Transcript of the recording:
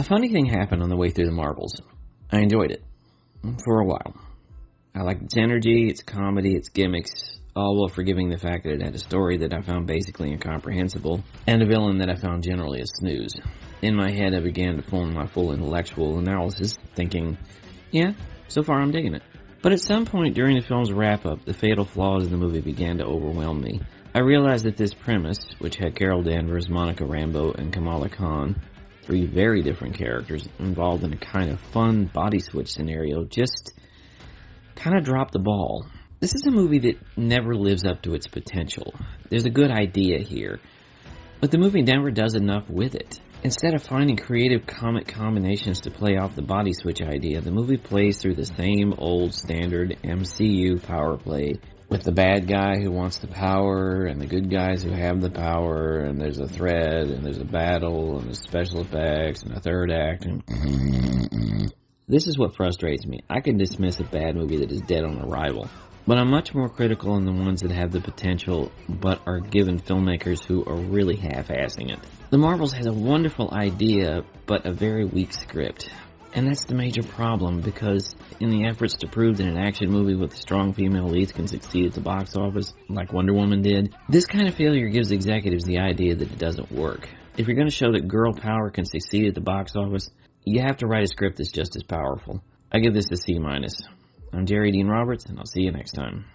funny thing happened on the way through the Marvels. I enjoyed it. For a while. I liked its energy, its comedy, its gimmicks, all while forgiving the fact that it had a story that I found basically incomprehensible, and a villain that I found generally a snooze. In my head, I began to form my full intellectual analysis, thinking, yeah, so far I'm digging it. But at some point during the film's wrap-up, the fatal flaws in the movie began to overwhelm me. I realized that this premise, which had Carol Danvers, Monica Rambeau, and Kamala Khan, 3 very different characters involved in a kind of fun body switch scenario, just kind of dropped the ball. This is a movie that never lives up to its potential. There's a good idea here, but the movie never does enough with it. Instead of finding creative comic combinations to play off the body switch idea, the movie plays through the same old standard MCU power play, with the bad guy who wants the power, and the good guys who have the power, and there's a thread, and there's a battle, and there's special effects, and a third act, and this is what frustrates me. I can dismiss a bad movie that is dead on arrival, but I'm much more critical on the ones that have the potential, but are given filmmakers who are really half-assing it. The Marvels has a wonderful idea, but a very weak script. And that's the major problem, because in the efforts to prove that an action movie with strong female leads can succeed at the box office, like Wonder Woman did, this kind of failure gives executives the idea that it doesn't work. If you're going to show that girl power can succeed at the box office, you have to write a script that's just as powerful. I give this a C-. I'm Jerry Dean Roberts, and I'll see you next time.